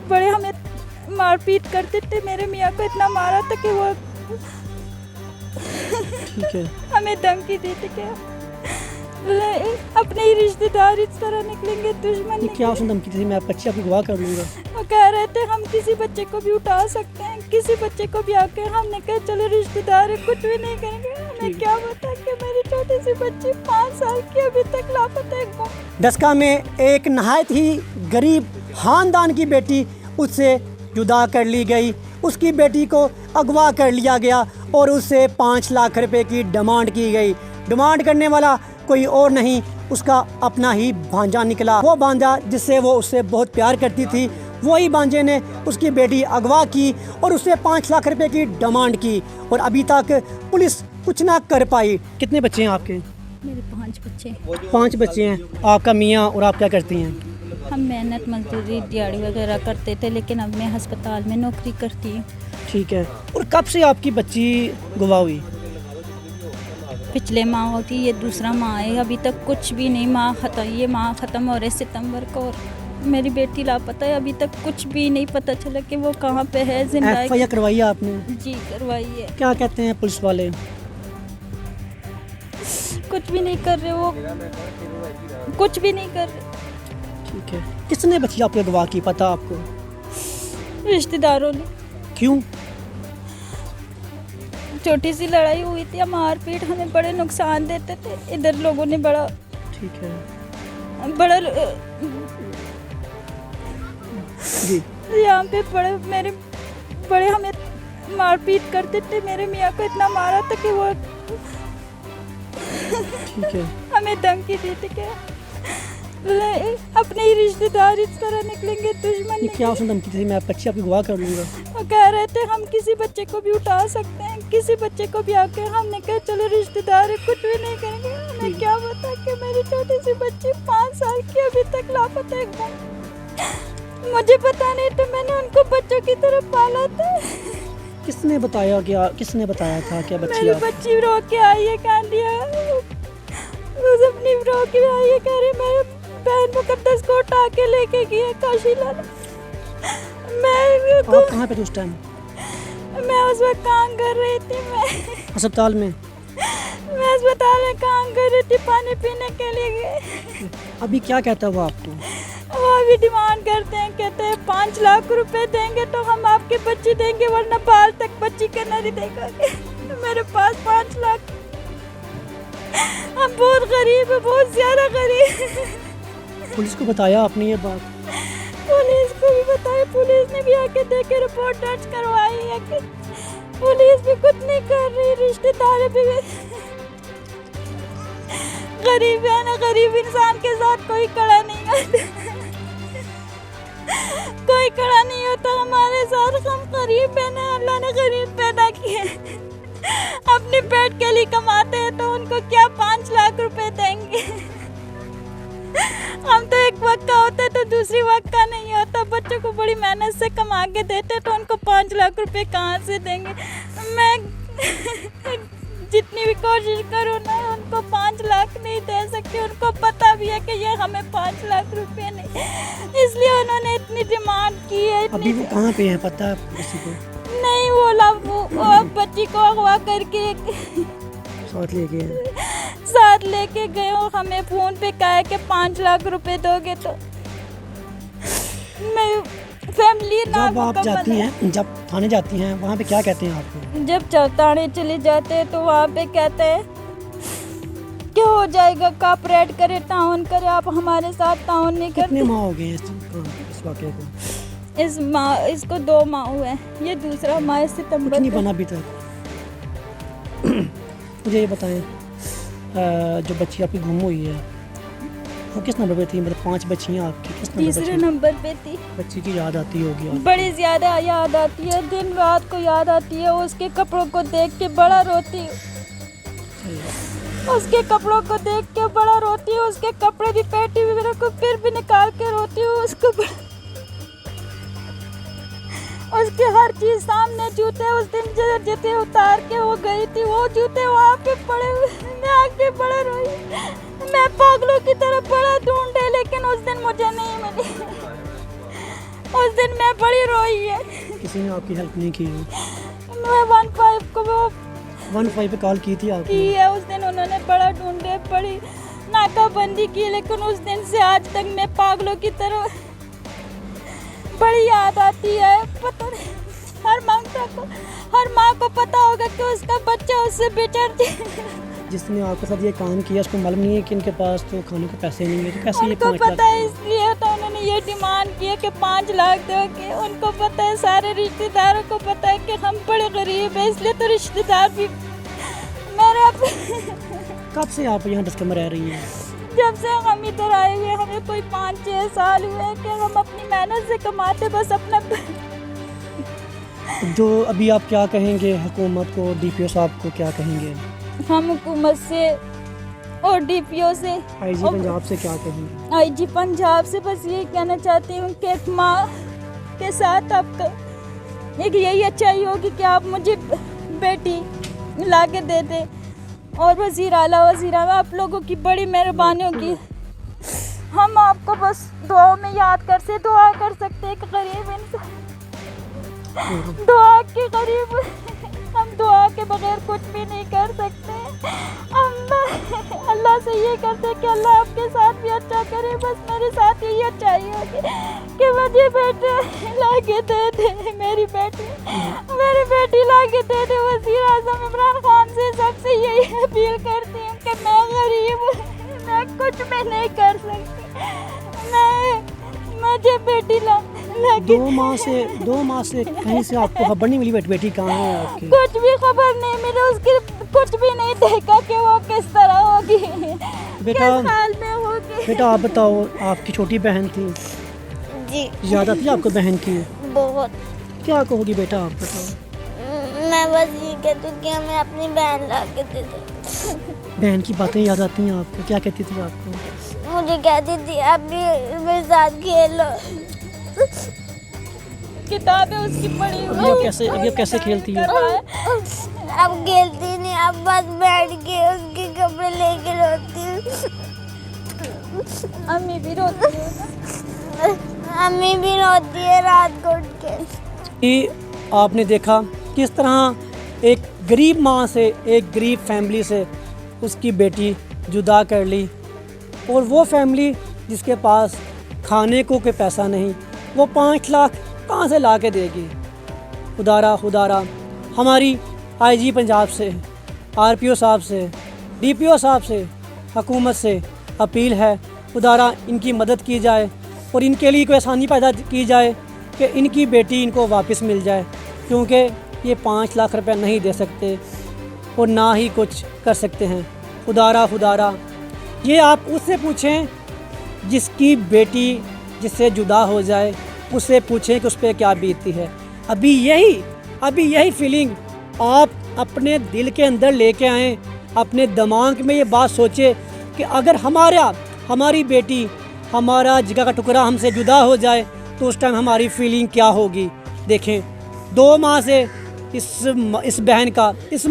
बड़े हमें मारपीट करते थे। मेरे मियाँ को इतना मारा था कि वो ठीक है। हमें धमकी दी थी कि अपने ही रिश्तेदार इस तरह निकलेंगे, दुश्मन ये क्या उसने धमकी दी थी? मैं बच्चे आपकी गवाह कर लूँगा। वो कह रहे थे हम किसी बच्चे को भी उठा सकते हैं, किसी बच्चे को भी आके। हमने कहा चलो रिश्तेदार है, कुछ भी नहीं करेंगे। हमें क्या पता कि मेरी छोटी सी बच्ची 5 साल की अभी तक लापता है। डस्का में एक नहायत ही गरीब ख़ानदान की बेटी उससे जुदा कर ली गई। उसकी बेटी को अगवा कर लिया गया और उससे 5 लाख रुपए की डिमांड की गई। डिमांड करने वाला कोई और नहीं, उसका अपना ही भांजा निकला। वो भांजा जिससे वो उससे बहुत प्यार करती थी, वही भांजे ने उसकी बेटी अगवा की और उससे 5 लाख रुपए की डिमांड की और अभी तक पुलिस कुछ ना कर पाई। कितने बच्चे हैं आपके? मेरे 5 बच्चे। 5 बच्चे हैं। आपका मियाँ और आप क्या करती हैं? हम मेहनत मजदूरी दिहाड़ी वगैरह करते थे, लेकिन अब मैं अस्पताल में नौकरी करती हूँ। ठीक है। और कब से आपकी बच्ची गवाह हुई? पिछले माह होती, ये दूसरा माह है। अभी तक कुछ भी नहीं। ये माह ख़त्म हो रहे सितंबर को और मेरी बेटी लापता है। अभी तक कुछ भी नहीं पता चला कि वो कहाँ पे है, जिंदा है। एफआईआर करवाई है आपने? जी करवाई है। क्या कहते हैं पुलिस वाले? कुछ भी नहीं कर रहे वो, कुछ भी नहीं कर रहे। ठीक है। किसने बच्ची आपकी अगवा की, पता आपको? रिश्तेदारों ने। क्यों? छोटी सी लड़ाई हुई थी, मारपीट, हमें बड़े नुकसान देते थे। इधर लोगों ने बड़ा जी यहाँ पे बड़े हमें मारपीट करते थे। मेरे मियाँ को इतना मारा था कि वो ठीक है। हमें धमकी दी थी कि अपने ही रिश्तेदार इस तरह निकलेंगे, दुश्मन ये क्या उसने धमकी दी थी? मैं बच्चे आपकी गवाह कर लूँगा। वो कह रहे थे हम किसी बच्चे को भी उठा सकते हैं, किसी बच्चे को भी आके। हमने कहा चलो रिश्तेदार है, कुछ भी नहीं करेंगे। हमें क्या पता कि मेरी छोटी सी बच्ची 5 साल की अभी तक लापता है। मुझे पता नहीं था, मैंने उनको बच्चों की तरह पाला था। किसने बताया था क्या मेरी बच्ची रो के आई है, कांदिया अपनी रो के आई है, कह रही मेरे बहन मुकद्दस को उठा के लेके गई है काशीला। आप कहाँ पे थे उस टाइम? मैं उस वक्त काम कर रही थी। मैं अस्पताल में काम कर रही थी, पानी पीने के लिए गए। अभी क्या कहता है वो आपको? वो अभी डिमांड करते हैं, कहते हैं 5 लाख रुपए देंगे तो हम आपकी बच्ची देंगे, वरना बाल तक बच्ची के नहीं देंगे। मेरे पास 5 लाख। हम बहुत गरीब है, बहुत ज्यादा गरीब। पुलिस को बताया आपने ये बात? पुलिस को भी बताया, पुलिस ने भी आके देखे, रिपोर्ट दर्ज करवाई है कि पुलिस भी कुछ नहीं कर रही। रिश्तेदार भी गरीब है ना, गरीब इंसान के साथ कोई खड़ा नहीं होता। कोई खड़ा नहीं होता हमारे साथ। हम गरीब है ना, अल्लाह ने गरीब पैदा किए। अपने पेट के लिए कमाते हैं तो उनको क्या 5 लाख रुपए देंगे? हम तो एक वक्त का होता है तो दूसरी वक्त का नहीं होता। बच्चों को बड़ी मेहनत से कमा के देते तो उनको 5 लाख रुपए कहाँ से देंगे? मैं जितनी भी कोशिश करूँ ना, उनको 5 लाख नहीं दे सकती। उनको पता भी है कि ये हमें 5 लाख रुपए नहीं, इसलिए उन्होंने इतनी डिमांड की है। अभी वो कहाँ पे है पता है किसी को? नहीं, वो बच्ची को अगवा करके साथ लेके गए और हमें फोन पे कहा कि 5 लाख रुपए दोगे तो मैं फैमिली ना। जब आप जाती हैं, जब थाने जाती हैं, वहाँ पे क्या कहते हैं आपको? जब थाने चले जाते हैं तो वहाँ पे कहते हैं कि हो जाएगा, कॉपरेट करे, ताउन करे, आप हमारे साथ ताउन नहीं करते। कितने माह हो गए इस वाक़े को? इसको 2 माह हुए हैं, ये दूसरा माह सितंबर। कुछ नहीं बना अभी तक? मुझे ये बताएं, जो बच्ची आपकी गुम हुई है वो किस नंबर पे थी? मतलब 5 बच्चियाँ आपकी, किस नंबर पे? तीसरे नंबर पे थी। बच्ची की याद आती होगी आपको? बड़ी ज्यादा याद आती है, दिन रात को याद आती है। उसके कपड़ों को देख के बड़ा रोती हूँ। उसके कपड़ों को देख के बड़ा रोती हूँ। उसके कपड़े भी पहटी हुई मेरे को फिर भी निकाल के रोती हूँ। उसके हर चीज सामने, जूते उस दिन जूते उतार के वो गई थी, वो जूते वहाँ पे पड़े हुए। मैं आके बड़ा रोई। मैं पागलों की तरह बड़ा ढूंढे, लेकिन उस दिन मुझे नहीं मिली। उस दिन मैं बड़ी रोई है। किसी ने आपकी हेल्प नहीं की है? मैं 15 को वो 15 पे कॉल की थी आपने? की है। उस दिन उन्होंने बड़ा ढूंढे, बड़ी नाकाबंदी की, लेकिन उस दिन से आज तक मैं पागलों की तरह बड़ी याद आती है। पता नहीं, हर माँ को पता होगा कि उसका बच्चा उससे बिछड़। जिसने आपके साथ ये काम किया उसको मालूम नहीं है कि इनके पास तो खाने को पैसे नहीं है, तो कैसे ये उनको 5 लाख? पता है, इसलिए तो उन्होंने ये डिमांड किया कि 5 लाख दो के। उनको पता है, सारे रिश्तेदारों को पता है कि हम बड़े गरीब हैं, इसलिए तो रिश्तेदार भी मेरे कब से आप यहाँ डस्कम रह रही हैं? जब से हम इधर आए हुए हमें कोई 5-6 साल हुए हैं कि हम अपनी मेहनत से कमाते, बस अपना। जो अभी आप क्या कहेंगे हुकूमत को, डीपीओ साहब को क्या कहेंगे? हम हुकूमत से और डीपीओ से, आईजी पंजाब से क्या कहेंगे? आईजी पंजाब से बस यही कहना चाहती हूँ कि एक माँ के साथ आपका एक यही अच्छाई होगी कि आप मुझे बेटी ला के दे दें। और वज़ीर आला वज़ीर आप लोगों की बड़ी मेहरबानी होगी। हम आपको बस दुआ में याद दुआ कर सकते हैं कि गरीब इंसान, दुआ के गरीब, हम दुआ के बगैर कुछ भी नहीं कर सकते। हम अल्लाह से ये करते कि अल्लाह आपके साथ भी अच्छा करे। बस मेरे साथ यही अच्छाई होगी कि मुझे बेटे ला के दे दे, मेरी बेटी ला के दे दे। वज़ीर आज़म इमरान खान से सबसे यही अपील करती हूँ कि मैं गरीब हूँ, मैं कुछ भी नहीं कर सकती। मुझे बेटी ला 2 माह से कहीं से आपको खबर नहीं मिली बेटी कहाँ है आपकी? कुछ भी खबर नहीं मिली उसकी, कुछ भी नहीं देखा कि वो किस तरह होगी, बेटा किस हाल में होगी। बेटा आप बताओ, आपकी छोटी बहन थी जी याद आती है आपको बहन की? बहुत। क्या कहोगी बेटा आप बताओ? मैं बस ये कहती हूँ कि हमें अपनी बहन ला के दे दो। बहन की बातें याद आती हैं आपको? क्या कहती थी आपको? मुझे कहती थी आप भी मेरे साथ खेलो। किताबें उसकी पड़ी अभी आप कैसे खेलती हो? अब खेलती नहीं, अब बस बैठ के उसके कपड़े लेके रोती हूँ। अम्मी भी रोती है। अम्मी भी रोती है रात को उठ के। कि आपने देखा किस तरह एक गरीब माँ से, एक गरीब फैमिली से उसकी बेटी जुदा कर ली, और वो फैमिली जिसके पास खाने को कोई पैसा नहीं, वो 5 लाख कहाँ से ला के देगी? खुदारा हमारी आईजी पंजाब से, आरपीओ साहब से, डीपीओ साहब से, हुकूमत से अपील है, खुदारा इनकी मदद की जाए और इनके लिए कोई आसानी पैदा की जाए कि इनकी बेटी इनको वापस मिल जाए, क्योंकि ये 5 लाख रुपए नहीं दे सकते और ना ही कुछ कर सकते हैं। खुदारा ये आप उससे पूछें जिसकी बेटी जिससे जुदा हो जाए, उससे पूछें कि उस पर क्या बीतती है। अभी यही फीलिंग आप अपने दिल के अंदर लेके आएँ, अपने दिमाग में ये बात सोचें कि अगर हमारी बेटी, हमारा जिगर का टुकड़ा हमसे जुदा हो जाए तो उस टाइम हमारी फीलिंग क्या होगी। देखें, 2 माह से इस बहन का, इस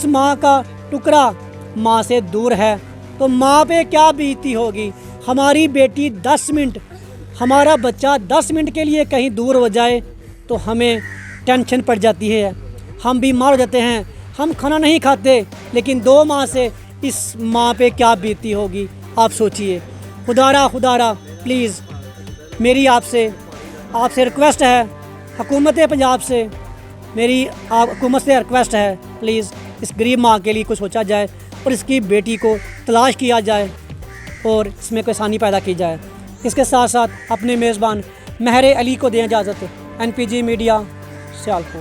माँ का टुकड़ा माँ से दूर है, तो माँ पे क्या बीतती होगी। हमारी बेटी 10 मिनट, हमारा बच्चा 10 मिनट के लिए कहीं दूर हो जाए तो हमें टेंशन पड़ जाती है, हम बीमार हो जाते हैं, हम खाना नहीं खाते। लेकिन 2 माह से इस माँ पे क्या बीतती होगी, आप सोचिए। खुदारा प्लीज़ मेरी आपसे रिक्वेस्ट है, हुकूमत पंजाब से मेरी हुकूमत से रिक्वेस्ट है, प्लीज़ इस गरीब माँ के लिए कुछ सोचा जाए और इसकी बेटी को तलाश किया जाए और इसमें कोई आसानी पैदा की जाए। इसके साथ साथ अपने मेज़बान महर अली को दें इजाज़त। NPG media, Sialkot.